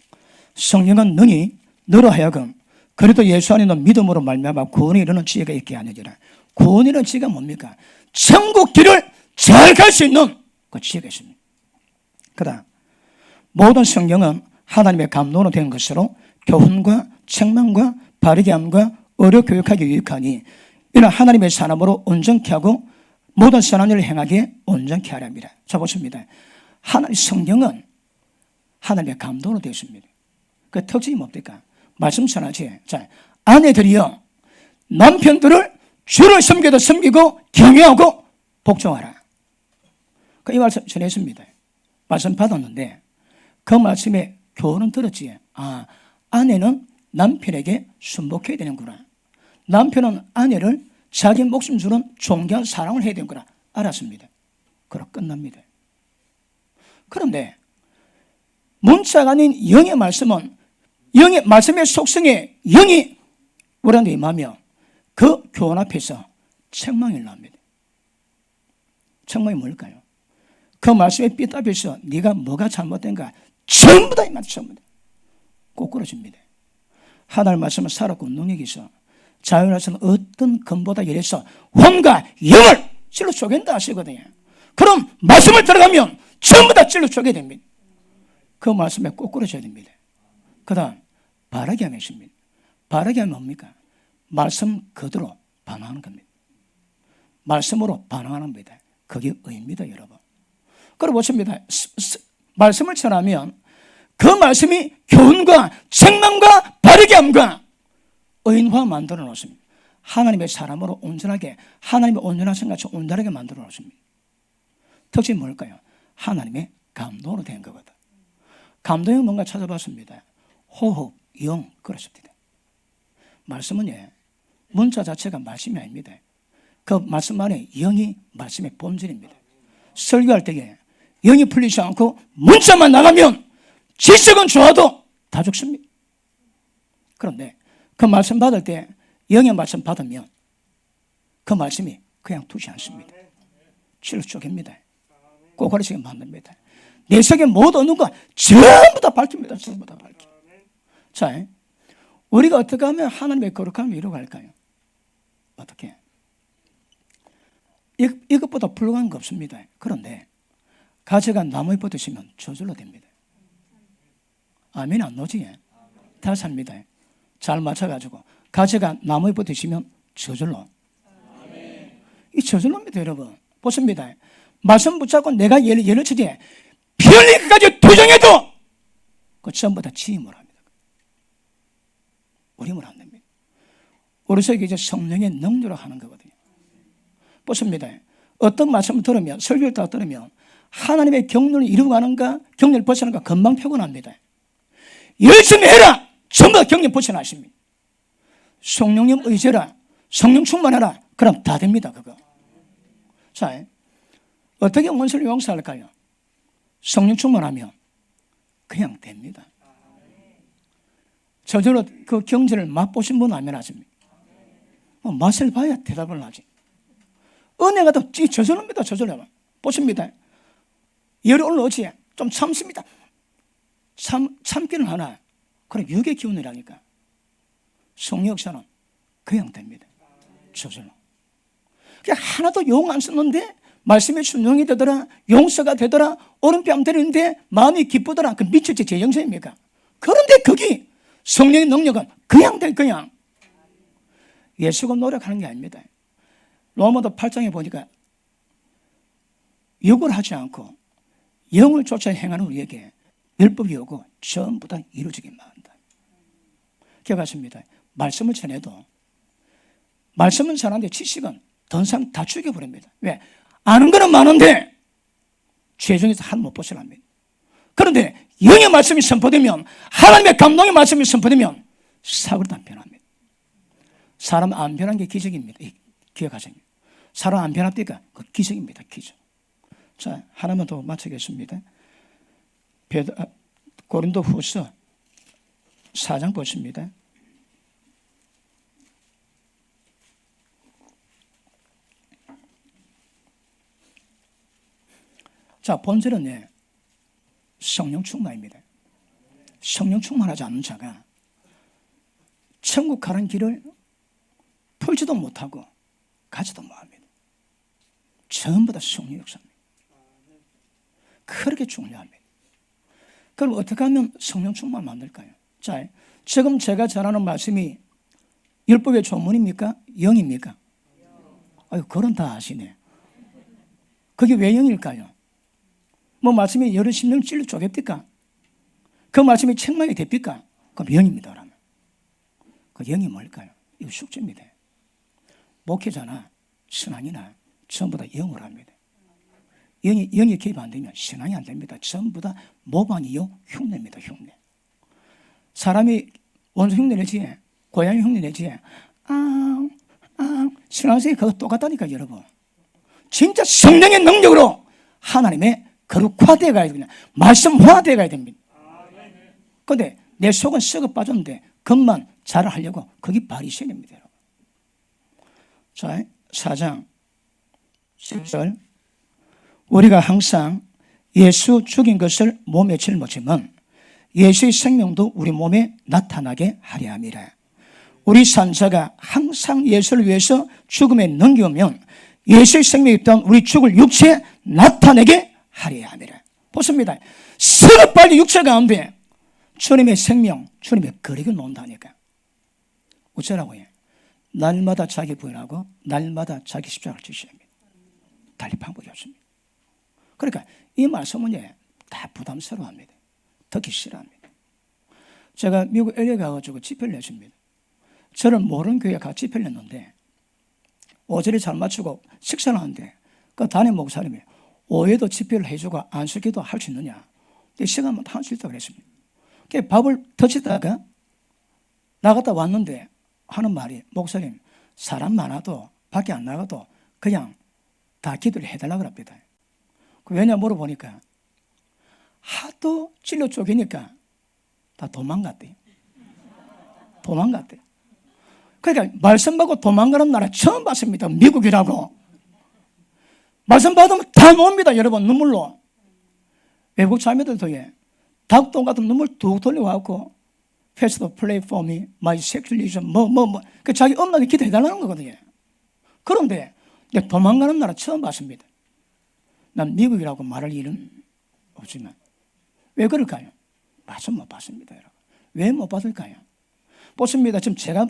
성령은 능히 너로 하여금 그래도 예수 안에 있는 믿음으로 말미암아 구원에 이르는 지혜가 있게 하느니라. 구원에 이르는 지혜가 뭡니까? 천국 길을 잘 갈 수 있는 그 지혜가 있습니다. 그다음 모든 성경은 하나님의 감동으로 된 것으로 교훈과 책망과 바르게 함과 의료 교육하기 유익하니 이는 하나님의 사람으로 온전케 하고 모든 선한 일을 행하기에 온전케 하랍니다. 자 보십니다. 하나님 성경은 하나님의 감동으로 되어 있습니다. 그 특징이 뭡니까? 말씀 전하지. 자, 아내들이여 남편들을 주를 섬기도 섬기고 경외하고 복종하라. 이 말씀 전했습니다. 말씀 받았는데 그 말씀에 교훈은 들었지. 아, 아내는 남편에게 순복해야 되는구나. 남편은 아내를 자기 목숨 주는 존귀한 사랑을 해야 되는구나. 알았습니다. 그럼 끝납니다. 그런데 문자가 아닌 영의 말씀은 영의 말씀의 속성에 영이 우리한테 임하며 그 교훈 앞에서 책망이 나옵니다. 책망이 뭘까요? 그 말씀에 삐답에서 네가 뭐가 잘못된가 전부 다 임한다. 전부 다 꼬꾸러집니다. 하나님 말씀은 살았고 능력이 있어 자유로서는 어떤 검보다 열해서 혼과 영을 찔러 쪼갠다 하시거든요. 그럼 말씀을 들어가면 전부 다 찔러 쪼개 됩니다. 그 말씀에 꼬꾸러져야 됩니다. 그 다음 바르게 하면 있습니다. 바르게 하면 뭡니까? 말씀 그대로 반응하는 겁니다. 말씀으로 반응하는 겁니다. 그게 의입니다, 여러분. 그리고 보십니다. 말씀을 전하면 그 말씀이 교훈과 책망과 바르게 함과 의인화 만들어 놓습니다. 하나님의 사람으로 온전하게 하나님의 온전하신 같이 온전하게 만들어 놓습니다. 특징이 뭘까요? 하나님의 감동으로 된 거거든. 감동이 뭔가 찾아봤습니다. 호흡, 영, 그렇습니다. 말씀은 문자 자체가 말씀이 아닙니다. 그 말씀 안에 영이 말씀의 본질입니다. 설교할 때에 영이 풀리지 않고 문자만 나가면 지식은 좋아도 다 죽습니다. 그런데 그 말씀 받을 때 영의 말씀 받으면 그 말씀이 그냥 두지 않습니다. 찔러 쪼갭니다. 꼬가리지게 만듭니다. 내 속에 모든 어느 거 전부 다 밝힙니다. 전부 다 밝힙니다. 자, 우리가 어떻게 하면 하나님의 거룩함을 이루어갈까요? 어떻게? 이것보다 불가능한 거 없습니다. 그런데 가지가 나무에 붙으시면 저절로 됩니다. 아멘 안 놓지? 다 삽니다. 잘 맞춰가지고 가지가 나무에 붙으시면 저절로. 이 저절로입니다, 여러분. 보십니다. 말씀 붙잡고 내가 예를 치지 피 흘리기까지 도정해도 그 전부 다 지임을 합니다. 우림을 안 됩니다. 우리 속에 이제 성령의 능력으로 하는 거거든요. 보십니다. 어떤 말씀을 들으면 설교를 다 들으면 하나님의 경륜을 이루고 가는가 경륜을 벗어나는가 금방 표현합니다. 열심히 해라 전부 다 경륜 벗어나십니다. 성령님 의지라 성령 충만하라 그럼 다 됩니다. 그거. 자, 어떻게 원수를 용서할까요? 성령 충만하면 그냥 됩니다. 저절로 그 경제를 맛보신 분은 아멘 하십니다. 맛을 봐야 대답을 하지. 은혜가 더 저절로입니다. 저절로. 보십니다. 열이 올라오지 좀 참습니다. 참기는 하나. 그럼 육의 기운이라니까. 성령 역사는 그냥 됩니다. 저절로. 그냥 하나도 용 안 썼는데 말씀에 순종이 되더라, 용서가 되더라, 오른뺨 때리는데 마음이 기쁘더라. 그 미쳤지 제 영생입니까? 그런데 거기 성령의 능력은 그냥 돼, 그냥. 예수가 노력하는 게 아닙니다. 로마도 8장에 보니까 욕을 하지 않고 영을 쫓아 행하는 우리에게 율법이 오고 전부 다 이루어지기만 한다. 기억하십니다. 말씀을 전해도 말씀은 전하는데 지식은 더 이상 다 죽여버립니다. 왜? 아는 거는 많은데 죄 중에서 한 못 벗어납니다. 그런데 영의 말씀이 선포되면 하나님의 감동의 말씀이 선포되면 사고를 다 변합니다. 사람 안 변한 게 기적입니다. 기억하세요. 사람 안 변합니까? 그 기적입니다. 기적. 자, 하나만 더 마치겠습니다. 고린도 후서 4장 보십니다. 자, 본질은 성령 충만입니다. 성령 충만하지 않는 자가 천국 가는 길을 풀지도 못하고 가지도 못합니다. 전부 다 성령 역사입니다. 그렇게 중요합니다. 그럼 어떻게 하면 성령 충만 만들까요? 자, 지금 제가 전하는 말씀이 율법의 조문입니까? 영입니까? 아유, 그런 다 아시네. 그게 왜 영일까요? 뭐 말씀이 여러 심령 찔러 쪼갭니까? 그 말씀이 책망이 됩니까? 그럼 영입니다. 그러면 그 영이 뭘까요? 이거 숙제입니다. 목회자나 신앙이나 전부 다 영으로 합니다. 영이 개입 안 되면 신앙이 안 됩니다. 전부 다 모방이요 흉내입니다. 흉내. 사람이 원수 흉내 내지, 고양이 흉내 내지, 신앙생활 그거 똑같다니까 여러분. 진짜 성령의 능력으로 하나님의 거룩화되어 가야 됩니다. 말씀화되어 가야 됩니다. 그런데 내 속은 썩어 빠졌는데 겉만 잘 하려고 그게 바리새인입니다. 자, 4장 10절 우리가 항상 예수 죽인 것을 몸에 짊어지면 예수의 생명도 우리 몸에 나타나게 하려 함이라. 우리 산자가 항상 예수를 위해서 죽음에 넘겨오면 예수의 생명이 있던 우리 죽을 육체에 나타내게 하려 함이라. 보십니다. 썩어 빨리 육체 가운데 주님의 생명, 주님의 거룩을 놓는다니까. 어쩌라고 해? 날마다 자기 부인하고 날마다 자기 십자가를 지셔야 합니다. 달리 방법이 없습니다. 그러니까 이 말씀은 다 부담스러워합니다. 듣기 싫어합니다. 제가 미국 LA 가가지고 집회를 냈습니다. 저를 모르는 교회에 같이 집회를 냈는데 오전에 잘 마치고 식사를 하는데 그 담임 목사님이 오후에도 집회를 해주고 안수기도 할 수 있느냐? 시간만 할 수 있다고 그랬습니다. 밥을 터치다가 나갔다 왔는데 하는 말이 목사님 사람 많아도 밖에 안 나가도 그냥 다 기도를 해달라고 합니다. 왜냐 물어보니까 하도 찔러 쪼개니까 다 도망갔대요. 도망갔대요. 그러니까 말씀 받고 도망가는 나라 처음 봤습니다. 미국이라고. 말씀 받으면 다 놉니다. 여러분 눈물로. 외국 자매들도 닭똥 같은 눈물 뚝 돌려와갖고 Pastor pray for me, my sexualism 그 자기 엄마한테 기도해달라는 거거든요. 그런데 도망가는 나라 처음 봤습니다. 난 미국이라고 말할 일은 없지만 왜 그럴까요? 말씀 못 받습니다. 여러분. 왜 못 받을까요? 보십니다. 지금 제가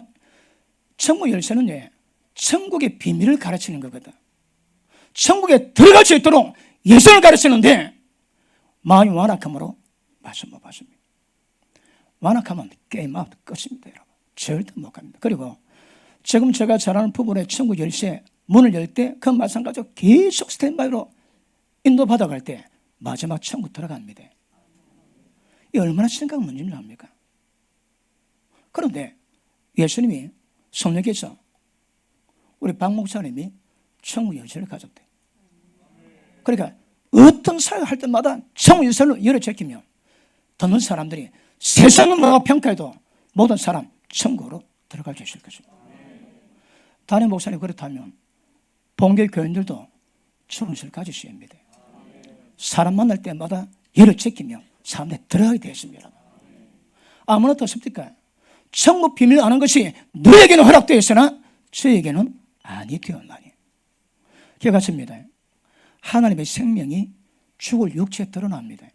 천국 열쇠는 천국의 비밀을 가르치는 거거든. 천국에 들어갈 수 있도록 예수를 가르치는데 마음이 완악함으로 말씀 못 받습니다. 완악하면 게임 아웃 끝입니다. 여러분. 절대 못 갑니다. 그리고 지금 제가 잘하는 부분의 천국 열쇠 문을 열 때 그 말씀 가지고 계속 스탠바이로 인도받아 갈 때 마지막 천국 들어갑니다. 이 얼마나 심각한 문제인 줄 압니까? 그런데 예수님이 성령께서 우리 박 목사님이 천국 열쇠를 가졌대. 그러니까 어떤 사역을 할 때마다 천국 열쇠를 열어 제끼면 듣는 사람들이 세상은 뭐가 평가해도 모든 사람 천국으로 들어갈 수 있을 것입니다. 담임 목사님 그렇다면 본교 교인들도 천국 열쇠를 가지셔야 합니다. 사람 만날 때마다 열어 제끼면 사람들이 들어가게 되었습니다. 아무나 더습니까? 천국 비밀을 아는 것이 너에게는 허락되어 있으나 저에게는 아니 되었나니. 기억하십니다. 하나님의 생명이 죽을 육체에 드러납니다.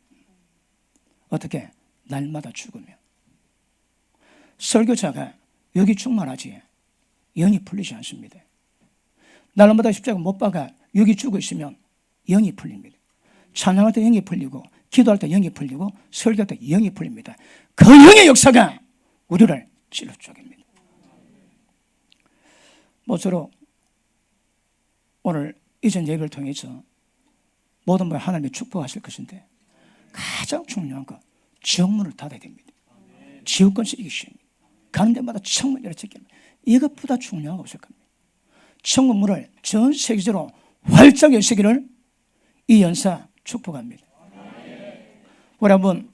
어떻게? 날마다 죽으면. 설교자가 여기 충만하지 영이 풀리지 않습니다. 날마다 십자가 못 박아 여기 죽어 있으면 영이 풀립니다. 찬양할 때 영이 풀리고 기도할 때 영이 풀리고 설교할 때 영이 풀립니다. 그 영의 역사가 우리를 찔러 쪼갭니다. 모쪼록 오늘 이전 예배를 통해서 모든 분이 하나님이 축복하실 것인데 가장 중요한 거 지옥문을 닫아야 됩니다. 지옥권세 이기셔야 합니다. 가는 데마다 천문 열어 제껴야 합니다. 이것보다 중요한 거 없을 겁니다. 천국 문을 전 세계적으로 활짝 여시기를 이 연사 축복합니다. 우리 한번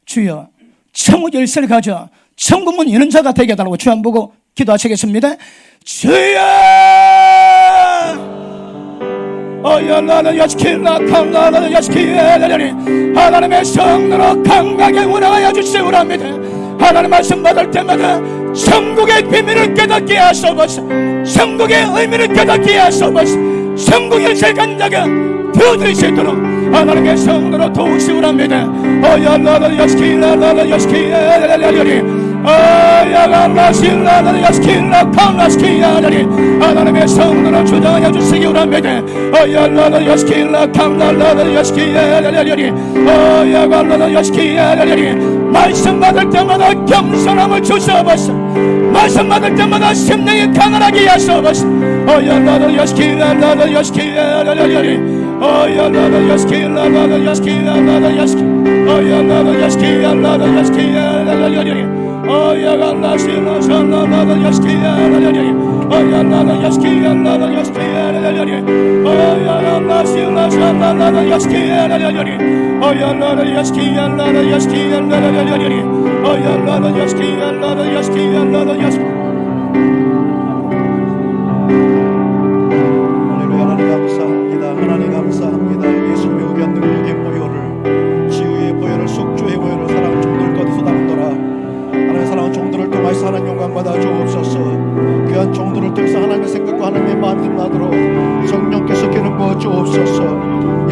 주여 천국 열쇠를 가져 천국문 여는 자가 되게 해달라고 주 한 보고 기도하시겠습니다. 주여 하나님의 성도로 강하게 운행하여 주시기 원합니다. 하나님 말씀 받을 때마다 천국의 비밀을 깨닫게 하소서. 천국의 의미를 깨닫게 하소서. 천국의 재간자가 되어질 수 있도록 하나님의 성으로 도우시고 합니다. 야라라 야스키라라라 야스키라라라리 야갈라실라라라 야스키라 칸라스키야라리 하나님의 성으로 주장하여 주시기 원합니다. 야라라 야스키라 칸라라라 야스키야라라리 야갈라라 야스키야라리 말씀 받을 때마다 겸손함을 주셔버서 말씀 받을 때마다 심령이 강하게 하셔버서 야라라 야스키라라라 야스키야라라리 야라라 야스키라라라 야스키야라라라 야스키 야라라 야스키야라라라 야스키야라라리 야갈라실라 샬라라라 야스키야라라리 야라라 야스키야라라라 야스키야라라리 야갈라실라 샬라라라 야스키야라라리 야라라 야스키야라라라 야스키야라라리 야라라 야스키야라라라 야스키야라라라 야스키 하나님 감사합니다. 예수님의 의견 능력의 보혈을, 치유의 보혈을, 속죄의 보혈을 사랑하는 종들 가운데 쏟아붓노라. 하나님의 사랑하는 종들을 통하여서 하나님 영광 받아 주옵소서. 귀한 종들을 통해서 하나님의 생각과 하나님의 마음이 드러나도록 성령께서 기름 부어 주옵소서.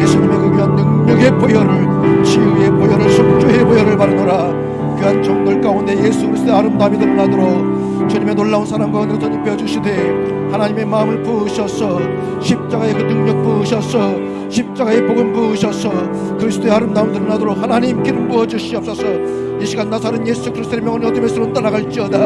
예수님의 그 귀한 능력의 보혈을, 치유의 보혈을, 속죄의 보혈을 바르노라. 귀한 종들 가운데 예수 그리스도의 아름다움이 드러나도록 주님의 놀라운 사랑과 은혜를 입혀 주시되 하나님의 마음을 부으셔서 십자가의 그 능력 부으셔서 십자가의 복음 부으셔서 그리스도의 아름다움 드러나도록 하나님 기름 부어 주시옵소서. 이 시간 나사렛 예수 그리스도의 명을 얻으면서는 떠나갈지어다.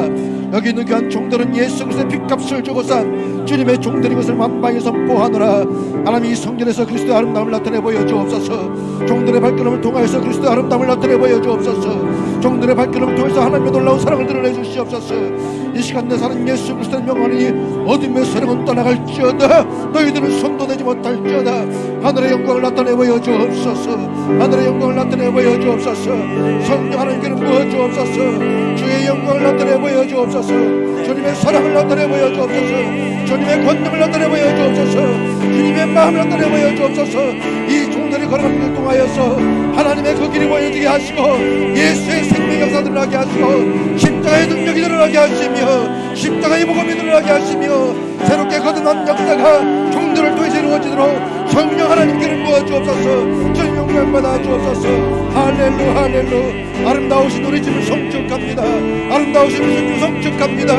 여기 있는 귀한 종들은 예수 그리스도의 핏값을 주고 산 주님의 종들인 것을 만방에 선포하노라. 하나님 이 성전에서 그리스도의 아름다움을 나타내 보여 주옵소서. 종들의 발걸음을 통하여서 그리스도의 아름다움을 나타내 보여 주옵소서. 종들의 발걸음을 통해서 하나님의 놀라운 사랑을 드러내 주시옵소서. 이 시간 내 사는 예수 그리스도의 명하니 어둠의 세력은 떠나갈지어다. 너희들은 손도 내지 못할지어다. 하늘의 영광을 나타내 보여 주옵소서. 하늘의 영광을 나타내 보여 주옵소서. 성령 하나님께는 부어 주옵소서. 주의 영광을 나타내 보여 주옵소서. 주님의 사랑을 나타내 보여 주옵소서. 주님의 권능을 나타내 보여 주옵소서. 주님의 마음을 나타내 보여 주옵소서. 이 종들이 걸어가는 걸 통하여서 하나님의 그 길이 보여지게 하시고 예수의 생명 역사 드러나게 하시고 십자가의 능력이 드러나게 하시며 십자가의 복음이 드러나게 하시며 새롭게 거듭난 역사가 종들을 통해서 이루어지도록 성령 하나님께를 부어 주옵소서. 주님 영광 받아 주옵소서. 할렐루 할렐루. 아름다우신 우리 주님 성축합니다. 아름다우신 우리 주님 성축합니다.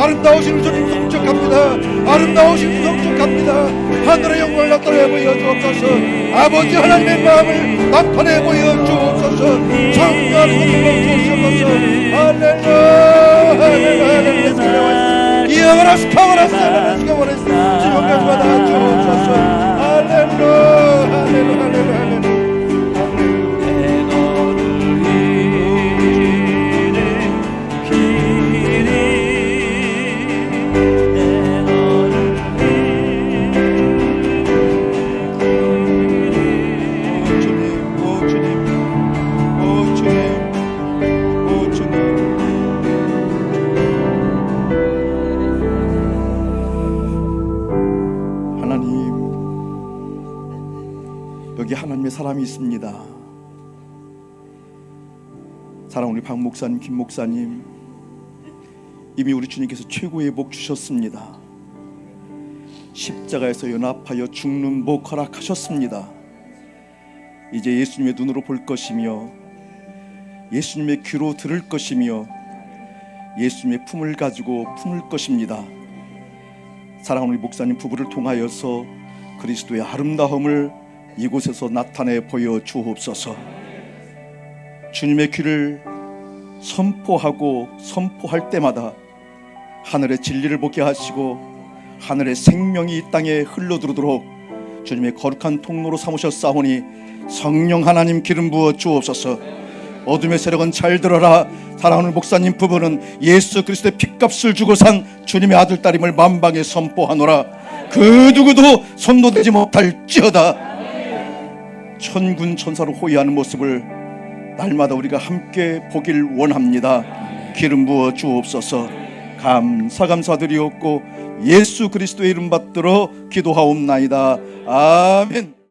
아름다우신 우리 주님 성축합니다. 아름다우신 주님 성축합니다. 하늘의 영광을 나타내 보여 주옵소서. 아버지 하나님의 마음을 나타내 보여 주옵소서. 성령 하나님을 주옵소서. 할렐루 할렐루 할렐루. 이어가라 스카워라 스카워라 주님 영광 받아 주옵소서. 할렐루 할렐루 할렐루 할렐루. 여기 하나님의 사람이 있습니다. 사랑하는 우리 박 목사님, 김 목사님, 이미 우리 주님께서 최고의 복 주셨습니다. 십자가에서 연합하여 죽는 복 허락하셨습니다. 이제 예수님의 눈으로 볼 것이며 예수님의 귀로 들을 것이며 예수님의 품을 가지고 품을 것입니다. 사랑하는 우리 목사님 부부를 통하여서 그리스도의 아름다움을 이곳에서 나타내 보여 주옵소서. 주님의 귀를 선포하고 선포할 때마다 하늘의 진리를 보게 하시고 하늘의 생명이 이 땅에 흘러들어오도록 주님의 거룩한 통로로 삼으셨사오니 성령 하나님 기름 부어 주옵소서. 어둠의 세력은 잘 들어라. 사랑하는 목사님 부부는 예수 그리스도의 핏값을 주고 산 주님의 아들 딸임을 만방에 선포하노라. 그 누구도 손도 대지 못할지어다. 천군 천사로 호위하는 모습을 날마다 우리가 함께 보길 원합니다. 기름 부어 주옵소서. 감사드리옵고 예수 그리스도의 이름 받들어 기도하옵나이다. 아멘.